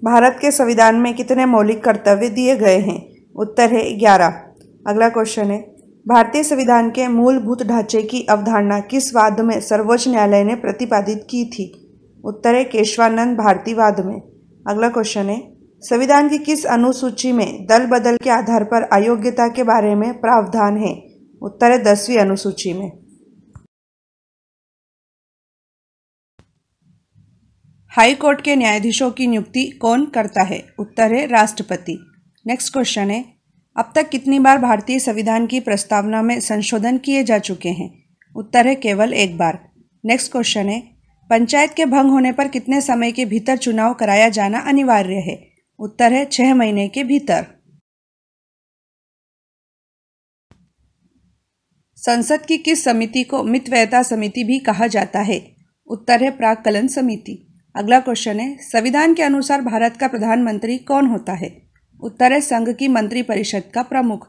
भारत के संविधान में कितने मौलिक कर्तव्य दिए गए हैं? उत्तर है 11। अगला क्वेश्चन है, भारतीय संविधान के मूलभूत ढांचे की अवधारणा किस वाद में सर्वोच्च न्यायालय ने प्रतिपादित की थी? उत्तर है केशवानंद भारती वाद में। अगला क्वेश्चन है, संविधान की किस अनुसूची में दल बदल के आधार पर अयोग्यता के बारे में प्रावधान है? उत्तर है 10वीं अनुसूची में। हाई कोर्ट के न्यायाधीशों की नियुक्ति कौन करता है? उत्तर है राष्ट्रपति। नेक्स्ट क्वेश्चन है, अब तक कितनी बार भारतीय संविधान की प्रस्तावना में संशोधन किए जा चुके हैं? उत्तर है केवल एक बार। नेक्स्ट क्वेश्चन है, पंचायत के भंग होने पर कितने समय के भीतर चुनाव कराया जाना अनिवार्य है? उत्तर है 6 महीने के भीतर। संसद की किस समिति को मितव्ययता समिति भी कहा जाता है? उत्तर है प्राक्कलन समिति। अगला क्वेश्चन है, संविधान के अनुसार भारत का प्रधानमंत्री कौन होता है? उत्तर है संघ की मंत्रिपरिषद का प्रमुख।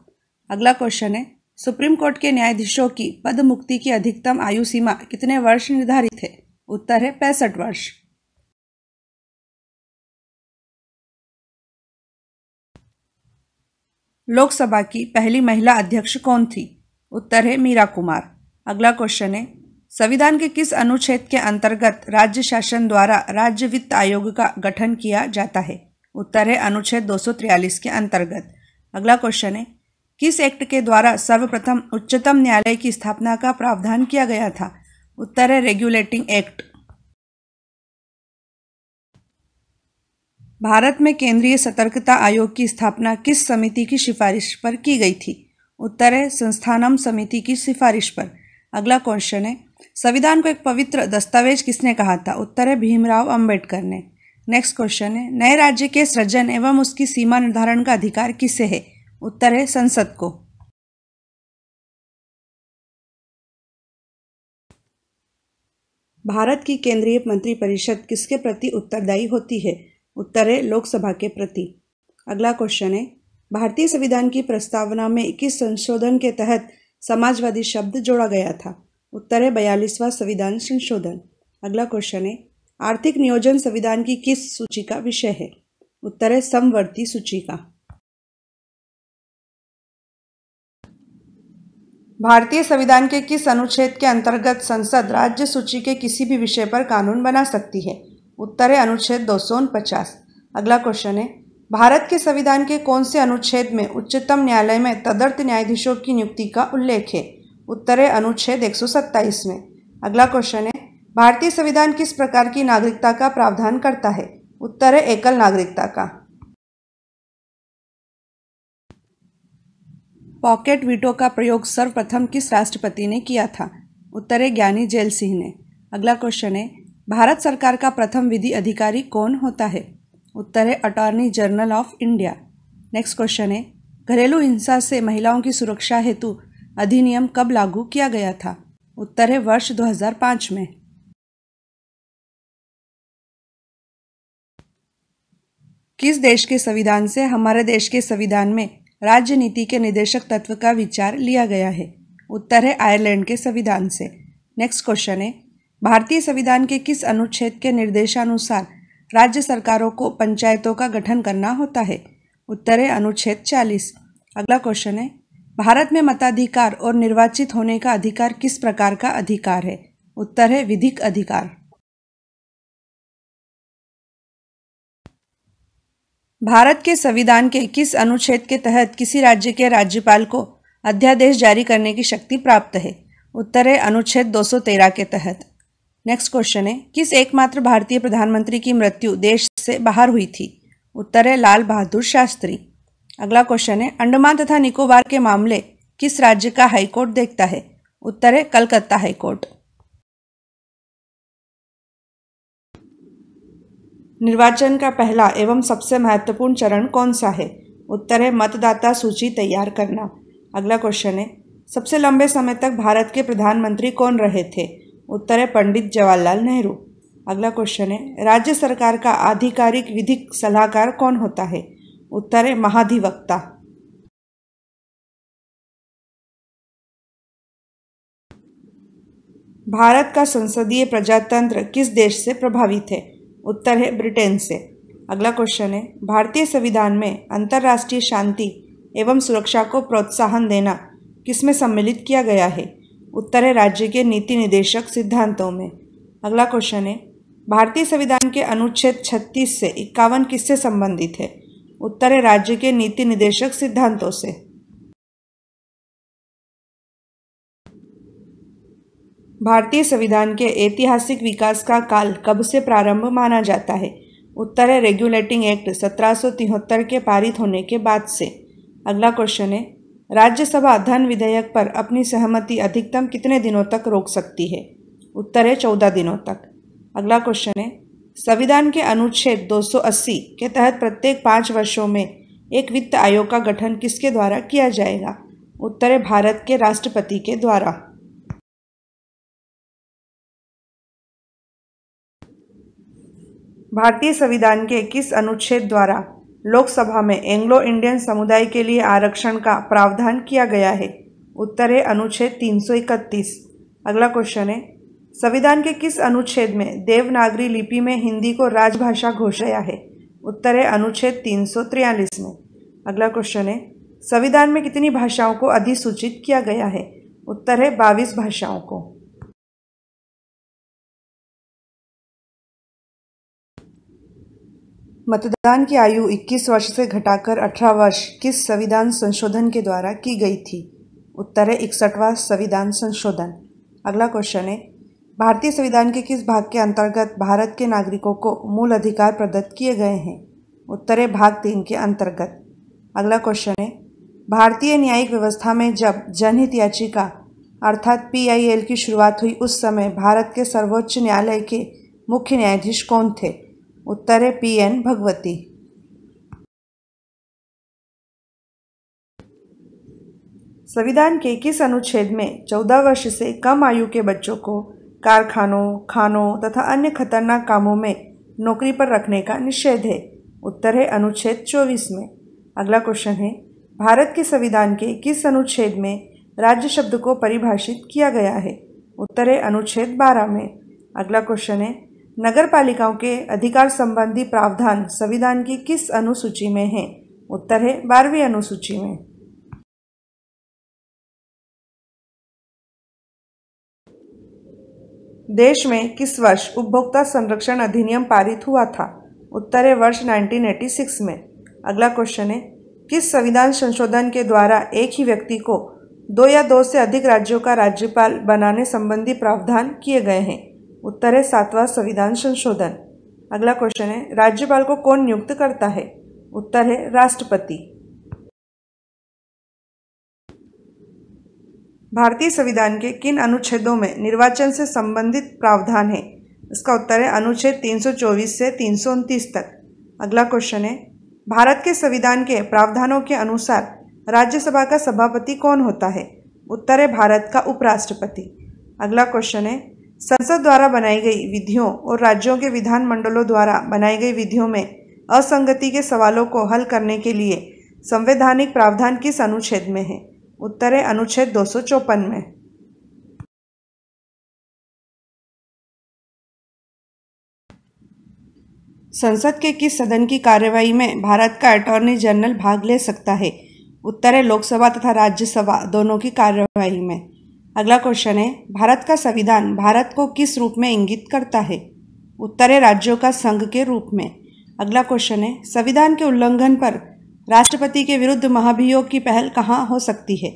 अगला क्वेश्चन है, सुप्रीम कोर्ट के न्यायाधीशों की पद मुक्ति की अधिकतम आयु सीमा कितने वर्ष निर्धारित है? उत्तर है 65 वर्ष। लोकसभा की पहली महिला अध्यक्ष कौन थी? उत्तर है मीरा कुमार। अगला क्वेश्चन है, संविधान के किस अनुच्छेद के अंतर्गत राज्य शासन द्वारा राज्य वित्त आयोग का गठन किया जाता है? उत्तर है अनुच्छेद 243 के अंतर्गत। अगला क्वेश्चन है, किस एक्ट के द्वारा सर्वप्रथम उच्चतम न्यायालय की स्थापना का प्रावधान किया गया था? उत्तर है रेगुलेटिंग एक्ट। भारत में केंद्रीय सतर्कता आयोग की स्थापना किस समिति की सिफारिश पर की गई थी? उत्तर है संस्थानम समिति की सिफारिश पर। अगला क्वेश्चन है, संविधान को एक पवित्र दस्तावेज किसने कहा था? उत्तर है भीमराव अंबेडकर ने। नेक्स्ट क्वेश्चन है, नए राज्य के सृजन एवं उसकी सीमा निर्धारण का अधिकार किसे है? उत्तर है संसद को। भारत की केंद्रीय मंत्रिपरिषद किसके प्रति उत्तरदायी होती है? उत्तर है लोकसभा के प्रति। अगला क्वेश्चन है, भारतीय संविधान की प्रस्तावना में किस संशोधन के तहत समाजवादी शब्द जोड़ा गया था? उत्तर है 42वां संविधान संशोधन। अगला क्वेश्चन है, आर्थिक नियोजन संविधान की किस सूची का विषय है? उत्तर है समवर्ती सूची का। भारतीय संविधान के किस अनुच्छेद के अंतर्गत संसद राज्य सूची के किसी भी विषय पर कानून बना सकती है? उत्तर है अनुच्छेद 249। अगला क्वेश्चन है, भारत के संविधान के कौन से अनुच्छेद में उच्चतम न्यायालय में तदर्थ न्यायाधीशों की नियुक्ति का उल्लेख है? उत्तर है अनुच्छेद 127 में। अगला क्वेश्चन है, भारतीय संविधान किस प्रकार की नागरिकता का प्रावधान करता है? उत्तर है एकल नागरिकता का। पॉकेट वीटो का प्रयोग सर्वप्रथम किस राष्ट्रपति ने किया था? उत्तर है ज्ञानी जैल सिंह ने। अगला क्वेश्चन है, भारत सरकार का प्रथम विधि अधिकारी कौन होता है? उत्तर है attorney general of India. Next question है, घरेलू हिंसा से महिलाओं की सुरक्षा हेतु अधिनियम कब लागू किया गया था? उत्तर है वर्ष 2005 में। किस देश के संविधान से हमारे देश के संविधान में राज्य नीति के निदेशक तत्व का विचार लिया गया है? उत्तर है आयरलैंड के संविधान से। नेक्स्ट क्वेश्चन है, भारतीय संविधान के किस अनुच्छेद के निर्देशानुसार राज्य सरकारों को पंचायतों का गठन करना होता है? उत्तर है अनुच्छेद 40। अगला क्वेश्चन है, भारत में मताधिकार और निर्वाचित होने का अधिकार किस प्रकार का अधिकार है? उत्तर है विधिक अधिकार। भारत के संविधान के किस अनुच्छेद के तहत किसी राज्य के राज्यपाल को अध्यादेश जारी करने की शक्ति प्राप्त है? उत्तर है अनुच्छेद 213 के तहत। नेक्स्ट क्वेश्चन है, किस एकमात्र भारतीय प्रधानमंत्री की मृत्यु देश से बाहर हुई थी? उत्तर है लाल बहादुर शास्त्री। अगला क्वेश्चन है, अंडमान तथा निकोबार के मामले किस राज्य का हाईकोर्ट देखता है? उत्तर है कलकत्ता हाईकोर्ट। निर्वाचन का पहला एवं सबसे महत्वपूर्ण चरण कौन सा है? उत्तर है मतदाता सूची तैयार करना। अगला क्वेश्चन है, सबसे लंबे समय तक भारत के प्रधानमंत्री कौन रहे थे? उत्तर है पंडित जवाहरलाल नेहरू। अगला क्वेश्चन है, राज्य सरकार का आधिकारिक विधिक सलाहकार कौन होता है? उत्तर है महाधिवक्ता। भारत का संसदीय प्रजातंत्र किस देश से प्रभावित है? उत्तर है ब्रिटेन से। अगला क्वेश्चन है, भारतीय संविधान में अंतर्राष्ट्रीय शांति एवं सुरक्षा को प्रोत्साहन देना किसमें सम्मिलित किया गया है? उत्तर है राज्य के नीति निदेशक सिद्धांतों में। अगला क्वेश्चन है, भारतीय संविधान के अनुच्छेद 36 से 51 किससे संबंधित है? उत्तर है राज्य के नीति निदेशक सिद्धांतों से। भारतीय संविधान के ऐतिहासिक विकास का काल कब से प्रारंभ माना जाता है? उत्तर है रेगुलेटिंग एक्ट 1773 के पारित होने के बाद से। अगला क्वेश्चन है, राज्यसभा धन विधेयक पर अपनी सहमति अधिकतम कितने दिनों तक रोक सकती है? उत्तर है 14 दिनों तक। अगला क्वेश्चन है, संविधान के अनुच्छेद 280 के तहत प्रत्येक 5 वर्षों में एक वित्त आयोग का गठन किसके द्वारा किया जाएगा? उत्तर है भारत के राष्ट्रपति के द्वारा। भारतीय संविधान के किस अनुच्छेद द्वारा लोकसभा में एंग्लो इंडियन समुदाय के लिए आरक्षण का प्रावधान किया गया है? उत्तर है अनुच्छेद 331। अगला क्वेश्चन है, संविधान के किस अनुच्छेद में देवनागरी लिपि में हिंदी को राजभाषा घोषित किया है? उत्तर है अनुच्छेद 343 में। अगला क्वेश्चन है, संविधान में कितनी भाषाओं को अधिसूचित किया गया है? उत्तर है 22 भाषाओं को। मतदान की आयु 21 वर्ष से घटाकर 18 वर्ष किस संविधान संशोधन के द्वारा की गई थी? उत्तर है 61वां संविधान संशोधन। अगला क्वेश्चन है, भारतीय संविधान के किस भाग के अंतर्गत भारत के नागरिकों को मूल अधिकार प्रदत्त किए गए हैं? उत्तर है भाग 3 के अंतर्गत। अगला क्वेश्चन है, भारतीय न्यायिक व्यवस्था में जब जनहित याचिका अर्थात PIL की शुरुआत हुई उस समय भारत के सर्वोच्च न्यायालय के मुख्य न्यायाधीश कौन थे? उत्तर है PN भगवती। संविधान के किस अनुच्छेद में 14 वर्ष से कम आयु के बच्चों को कारखानों, खानों तथा अन्य खतरनाक कामों में नौकरी पर रखने का निषेध है? उत्तर है अनुच्छेद 24 में। अगला क्वेश्चन है, भारत के संविधान के किस अनुच्छेद में राज्य शब्द को परिभाषित किया गया है? उत्तर है अनुच्छेद 12 में। अगला क्वेश्चन है, नगर पालिकाओं के अधिकार संबंधी प्रावधान संविधान की किस अनुसूची में है? उत्तर है 12वीं अनुसूची में। देश में किस वर्ष उपभोक्ता संरक्षण अधिनियम पारित हुआ था? उत्तर है वर्ष 1986 में। अगला क्वेश्चन है, किस संविधान संशोधन के द्वारा एक ही व्यक्ति को 2 या 2 से अधिक राज्यों का राज्यपाल बनाने संबंधी प्रावधान किए गए हैं? उत्तर है 7वां संविधान संशोधन। अगला क्वेश्चन है, राज्यपाल को कौन नियुक्त करता है? उत्तर है राष्ट्रपति। भारतीय संविधान के किन अनुच्छेदों में निर्वाचन से संबंधित प्रावधान है? इसका उत्तर है अनुच्छेद 324 से 329 तक। अगला क्वेश्चन है, भारत के संविधान के प्रावधानों के अनुसार राज्यसभा का सभापति कौन होता है? उत्तर है भारत का उपराष्ट्रपति। अगला क्वेश्चन है, संसद द्वारा बनाई गई विधियों और राज्यों के विधानमंडलों द्वारा बनाई गई विधियों में असंगति के सवालों को हल करने के लिए संवैधानिक प्रावधान किस अनुच्छेद में है? उत्तर है अनुच्छेद 254 में। संसद के किस सदन की कार्यवाही में भारत का अटॉर्नी जनरल भाग ले सकता है? उत्तर है लोकसभा तथा राज्यसभा दोनों की कार्यवाही में। अगला क्वेश्चन है, भारत का संविधान भारत को किस रूप में इंगित करता है? उत्तर है राज्यों का संघ के रूप में। अगला क्वेश्चन है, संविधान के उल्लंघन पर राष्ट्रपति के विरुद्ध महाभियोग की पहल कहाँ हो सकती है?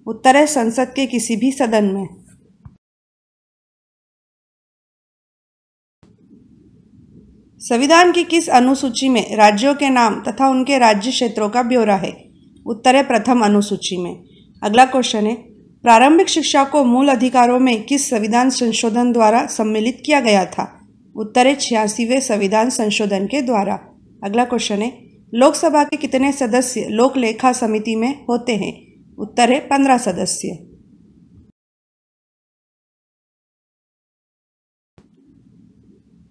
उत्तर है संसद के किसी भी सदन में। संविधान की किस अनुसूची में राज्यों के नाम तथा उनके राज्य क्षेत्रों का ब्यौरा है? उत्तर है प्रथम अनुसूची में। अगला क्वेश्चन है, प्रारंभिक शिक्षा को मूल अधिकारों में किस संविधान संशोधन द्वारा सम्मिलित किया गया था? उत्तर है 86वें संविधान संशोधन के द्वारा। अगला क्वेश्चन है, लोकसभा के कितने सदस्य लोक लेखा समिति में होते हैं? उत्तर है 15 सदस्य।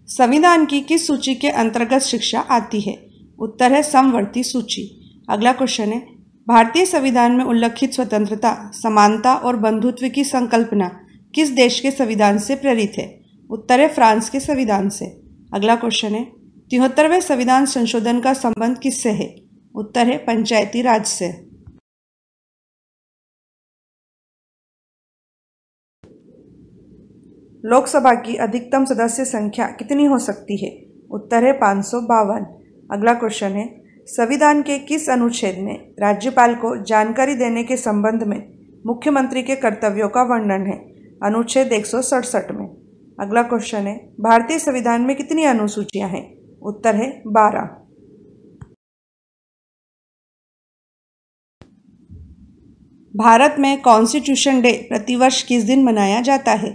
संविधान की किस सूची के अंतर्गत शिक्षा आती है? उत्तर है समवर्ती सूची। अगला क्वेश्चन है, भारतीय संविधान में उल्लिखित स्वतंत्रता, समानता और बंधुत्व की संकल्पना किस देश के संविधान से प्रेरित है? उत्तर है फ्रांस के संविधान से। अगला क्वेश्चन है, 73वें संविधान संशोधन का संबंध किससे है? उत्तर है पंचायती राज से। लोकसभा की अधिकतम सदस्य संख्या कितनी हो सकती है? उत्तर है 552। अगला क्वेश्चन है, संविधान के किस अनुच्छेद में राज्यपाल को जानकारी देने के संबंध में मुख्यमंत्री के कर्तव्यों का वर्णन है? अनुच्छेद 167 में। अगला क्वेश्चन है, भारतीय संविधान में कितनी अनुसूचियां हैं? उत्तर है 12। भारत में कॉन्स्टिट्यूशन डे प्रतिवर्ष किस दिन मनाया जाता है?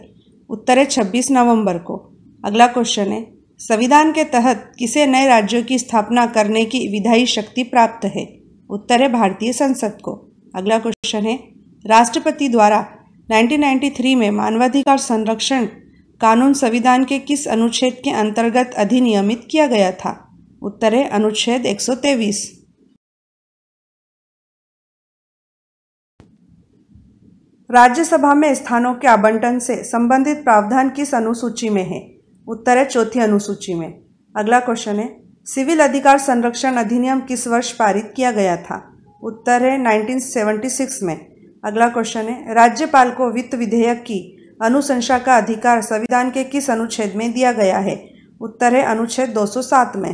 उत्तर है 26 नवंबर को। अगला क्वेश्चन है, संविधान के तहत किसे नए राज्यों की स्थापना करने की विधायी शक्ति प्राप्त है? उत्तर है भारतीय संसद को। अगला क्वेश्चन है, राष्ट्रपति द्वारा 1993 में मानवाधिकार संरक्षण कानून संविधान के किस अनुच्छेद के अंतर्गत अधिनियमित किया गया था? उत्तर है अनुच्छेद 123। राज्यसभा में स्थानों के आवंटन से संबंधित प्रावधान किस अनुसूची में है? उत्तर है चौथी अनुसूची में। अगला क्वेश्चन है, सिविल अधिकार संरक्षण अधिनियम किस वर्ष पारित किया गया था? उत्तर है 1976 में। अगला क्वेश्चन है, राज्यपाल को वित्त विधेयक की अनुशंसा का अधिकार संविधान के किस अनुच्छेद में दिया गया है? उत्तर है अनुच्छेद 207 में।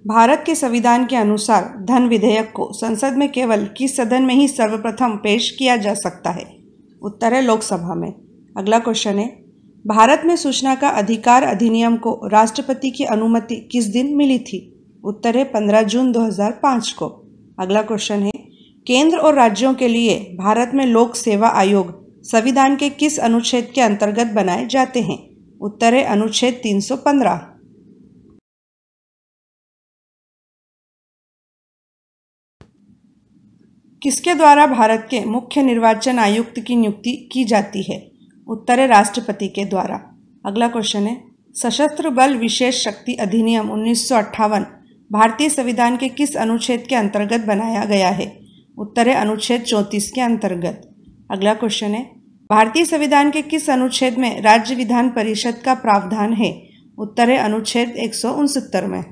भारत के संविधान के अनुसार धन विधेयक को संसद में केवल किस सदन में ही सर्वप्रथम पेश किया जा सकता है? उत्तर है लोकसभा में। अगला क्वेश्चन है, भारत में सूचना का अधिकार अधिनियम को राष्ट्रपति की अनुमति किस दिन मिली थी? उत्तर है 15 जून 2005 को। अगला क्वेश्चन है, केंद्र और राज्यों के लिए भारत में लोक सेवा आयोग संविधान के किस अनुच्छेद के अंतर्गत बनाए जाते हैं? उत्तर है अनुच्छेद 315। किसके द्वारा भारत के मुख्य निर्वाचन आयुक्त की नियुक्ति की जाती है? उत्तर है राष्ट्रपति के द्वारा। अगला क्वेश्चन है, सशस्त्र बल विशेष शक्ति अधिनियम 1958 भारतीय संविधान के किस अनुच्छेद के अंतर्गत बनाया गया है? उत्तर है अनुच्छेद 34 के अंतर्गत। अगला क्वेश्चन है, भारतीय संविधान के किस अनुच्छेद में राज्य विधान परिषद का प्रावधान है? उत्तर है अनुच्छेद 169 में।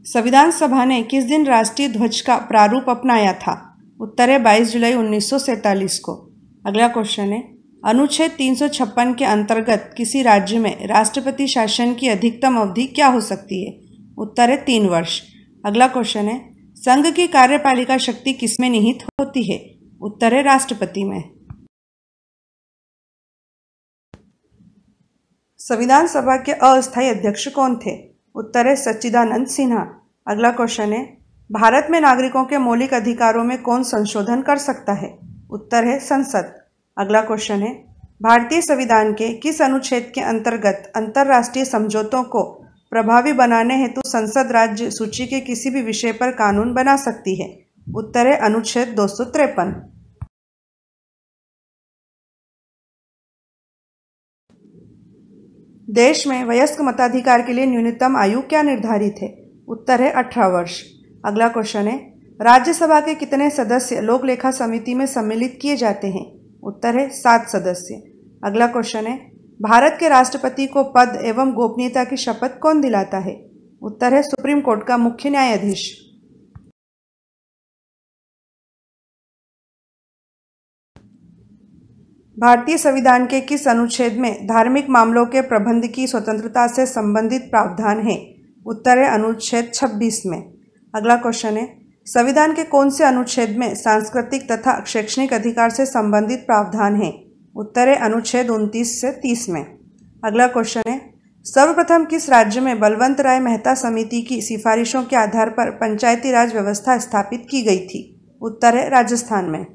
संविधान सभा ने किस दिन राष्ट्रीय ध्वज का प्रारूप अपनाया था? उत्तर है 22 जुलाई 1947 को। अगला क्वेश्चन है, अनुच्छेद 356 के अंतर्गत किसी राज्य में राष्ट्रपति शासन की अधिकतम अवधि क्या हो सकती है? उत्तर है 3 वर्ष। अगला क्वेश्चन है, संघ की कार्यपालिका शक्ति किसमें निहित होती है? उत्तर है राष्ट्रपति में। संविधान सभा के अस्थायी अध्यक्ष कौन थे? उत्तर है सच्चिदानंद सिन्हा। अगला क्वेश्चन है, भारत में नागरिकों के मौलिक अधिकारों में कौन संशोधन कर सकता है? उत्तर है संसद। अगला क्वेश्चन है, भारतीय संविधान के किस अनुच्छेद के अंतर्गत अंतर्राष्ट्रीय समझौतों को प्रभावी बनाने हेतु संसद राज्य सूची के किसी भी विषय पर कानून बना सकती है? उत्तर है अनुच्छेद 253। देश में वयस्क मताधिकार के लिए न्यूनतम आयु क्या निर्धारित है? उत्तर है 18 वर्ष। अगला क्वेश्चन है, राज्यसभा के कितने सदस्य लोक लेखा समिति में सम्मिलित किए जाते हैं? उत्तर है 7 सदस्य। अगला क्वेश्चन है, भारत के राष्ट्रपति को पद एवं गोपनीयता की शपथ कौन दिलाता है? उत्तर है सुप्रीम कोर्ट का मुख्य न्यायाधीश। भारतीय संविधान के किस अनुच्छेद में धार्मिक मामलों के प्रबंध की स्वतंत्रता से संबंधित प्रावधान है? उत्तर है अनुच्छेद 26 में। अगला क्वेश्चन है, संविधान के कौन से अनुच्छेद में सांस्कृतिक तथा शैक्षणिक अधिकार से संबंधित प्रावधान है? उत्तर है अनुच्छेद 29 से 30 में। अगला क्वेश्चन है, सर्वप्रथम किस राज्य में बलवंत राय मेहता समिति की सिफारिशों के आधार पर पंचायती राज व्यवस्था स्थापित की गई थी? उत्तर है राजस्थान में।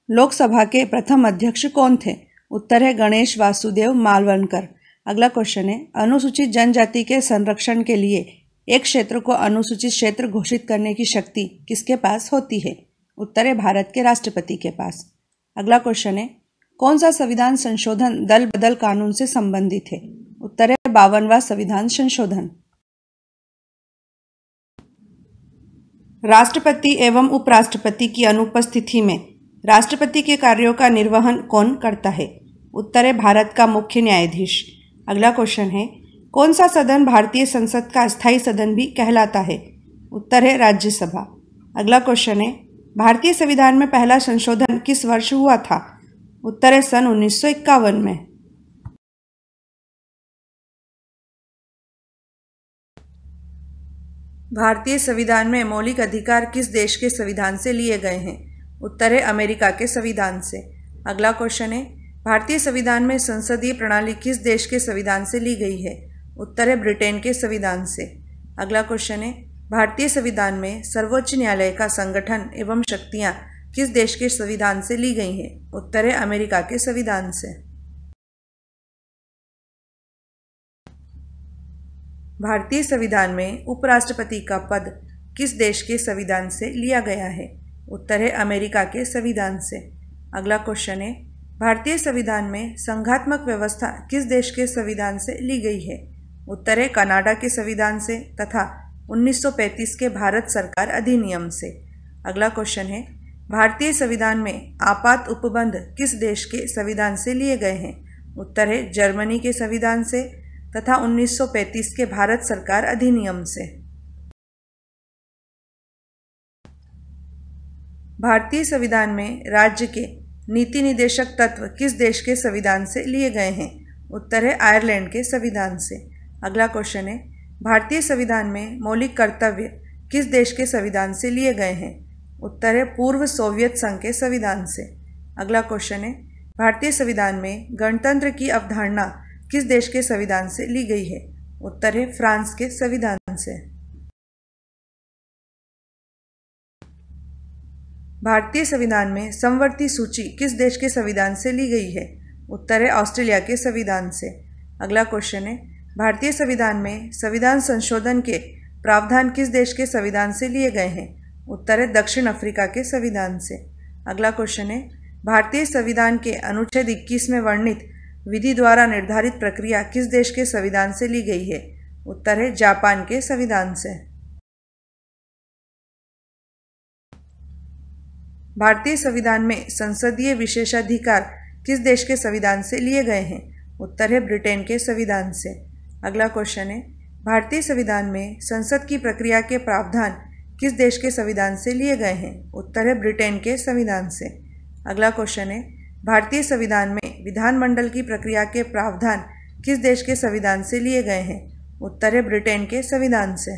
लोकसभा के प्रथम अध्यक्ष कौन थे? उत्तर है गणेश वासुदेव मालवणकर। अगला क्वेश्चन है, अनुसूचित जनजाति के संरक्षण के लिए एक क्षेत्र को अनुसूचित क्षेत्र घोषित करने की शक्ति किसके पास होती है? उत्तर है भारत के राष्ट्रपति के पास। अगला क्वेश्चन है, कौन सा संविधान संशोधन दल बदल कानून से संबंधित है? उत्तर है 52वां संविधान संशोधन। राष्ट्रपति एवं उपराष्ट्रपति की अनुपस्थिति में राष्ट्रपति के कार्यों का निर्वहन कौन करता है? उत्तर है भारत का मुख्य न्यायाधीश। अगला क्वेश्चन है, कौन सा सदन भारतीय संसद का स्थायी सदन भी कहलाता है? उत्तर है राज्यसभा। अगला क्वेश्चन है, भारतीय संविधान में पहला संशोधन किस वर्ष हुआ था? उत्तर है सन 1951 में। भारतीय संविधान में मौलिक अधिकार किस देश के संविधान से लिए गए हैं? उत्तर है अमेरिका के संविधान से। अगला क्वेश्चन है, भारतीय संविधान में संसदीय प्रणाली किस देश के संविधान से ली गई है? उत्तर है ब्रिटेन के संविधान से। अगला क्वेश्चन है, भारतीय संविधान में सर्वोच्च न्यायालय का संगठन एवं शक्तियां किस देश के संविधान से ली गई हैं? उत्तर है अमेरिका के संविधान से। भारतीय संविधान में उपराष्ट्रपति का पद किस देश के संविधान से लिया गया है? उत्तर है अमेरिका के संविधान से। अगला क्वेश्चन है, भारतीय संविधान में संघात्मक व्यवस्था किस देश के संविधान से ली गई है? उत्तर है कनाडा के संविधान से तथा 1935 के भारत सरकार अधिनियम से। अगला क्वेश्चन है, भारतीय संविधान में आपात उपबंध किस देश के संविधान से लिए गए हैं? उत्तर है जर्मनी के संविधान से तथा 1935 के भारत सरकार अधिनियम से। भारतीय संविधान में राज्य के नीति निदेशक तत्व किस देश के संविधान से लिए गए हैं? उत्तर है आयरलैंड के संविधान से। अगला क्वेश्चन है, भारतीय संविधान में मौलिक कर्तव्य किस देश के संविधान से लिए गए हैं? उत्तर है पूर्व सोवियत संघ के संविधान से। अगला क्वेश्चन है, भारतीय संविधान में गणतंत्र की अवधारणा किस देश के संविधान से ली गई है? उत्तर है फ्रांस के संविधान से। भारतीय संविधान में समवर्ती सूची किस देश के संविधान से ली गई है? उत्तर है ऑस्ट्रेलिया के संविधान से। अगला क्वेश्चन है, भारतीय संविधान में संविधान संशोधन के प्रावधान किस देश के संविधान से लिए गए हैं? उत्तर है दक्षिण अफ्रीका के संविधान से। अगला क्वेश्चन है, भारतीय संविधान के अनुच्छेद 21 में वर्णित विधि द्वारा निर्धारित प्रक्रिया किस देश के संविधान से ली गई है? उत्तर है जापान के संविधान से। भारतीय संविधान में संसदीय विशेषाधिकार किस देश के संविधान से लिए गए हैं? उत्तर है ब्रिटेन के संविधान से। अगला क्वेश्चन है, भारतीय संविधान में संसद की प्रक्रिया के प्रावधान किस देश के संविधान से लिए गए हैं? उत्तर है ब्रिटेन के संविधान से। अगला क्वेश्चन है, भारतीय संविधान में विधानमंडल की प्रक्रिया के प्रावधान किस देश के संविधान से लिए गए हैं? उत्तर है ब्रिटेन के संविधान से।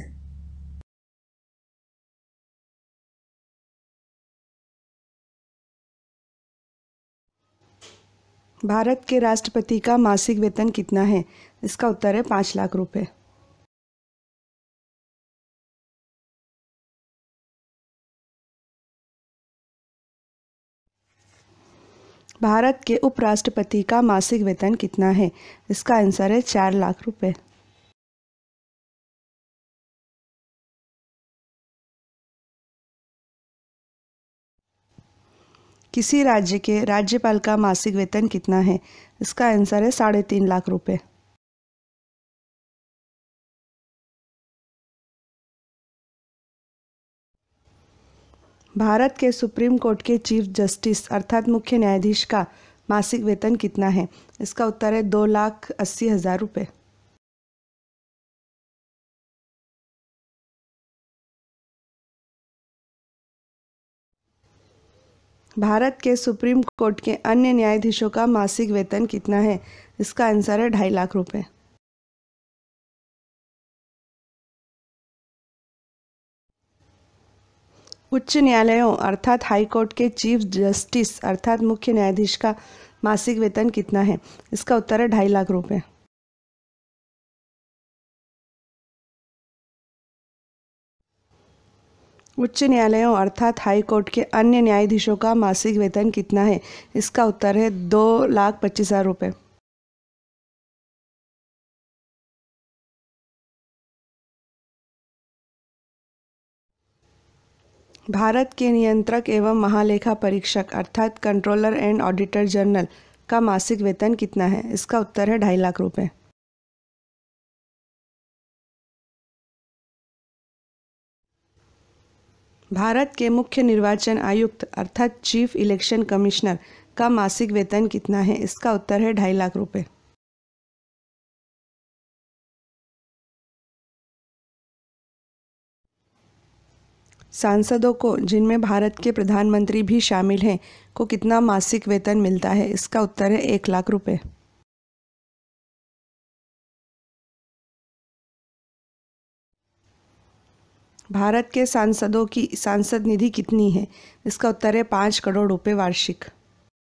भारत के राष्ट्रपति का मासिक वेतन कितना है? इसका उत्तर है 5 लाख रुपए। भारत के उपराष्ट्रपति का मासिक वेतन कितना है? इसका आंसर है 4 लाख रुपए। किसी राज्य के राज्यपाल का मासिक वेतन कितना है? इसका आंसर है 3.5 लाख रुपए। भारत के सुप्रीम कोर्ट के चीफ जस्टिस अर्थात मुख्य न्यायाधीश का मासिक वेतन कितना है? इसका उत्तर है 2,80,000 रुपये। भारत के सुप्रीम कोर्ट के अन्य न्यायाधीशों का मासिक वेतन कितना है? इसका आंसर है 2.5 लाख रुपये। उच्च न्यायालयों अर्थात हाई कोर्ट के चीफ जस्टिस अर्थात मुख्य न्यायाधीश का मासिक वेतन कितना है? इसका उत्तर है 2.5 लाख रुपये। उच्च न्यायालयों अर्थात हाई कोर्ट के अन्य न्यायाधीशों का मासिक वेतन कितना है? इसका उत्तर है 2,25,000 रुपये। भारत के नियंत्रक एवं महालेखा परीक्षक अर्थात कंट्रोलर एंड ऑडिटर जनरल का मासिक वेतन कितना है? इसका उत्तर है 2.5 लाख रुपये। भारत के मुख्य निर्वाचन आयुक्त अर्थात चीफ इलेक्शन कमिश्नर का मासिक वेतन कितना है? इसका उत्तर है 2.5 लाख रुपए। सांसदों को, जिनमें भारत के प्रधानमंत्री भी शामिल हैं, को कितना मासिक वेतन मिलता है? इसका उत्तर है 1 लाख रुपए। भारत के सांसदों की सांसद निधि कितनी है? इसका उत्तर है 5 करोड़ रुपए वार्षिक।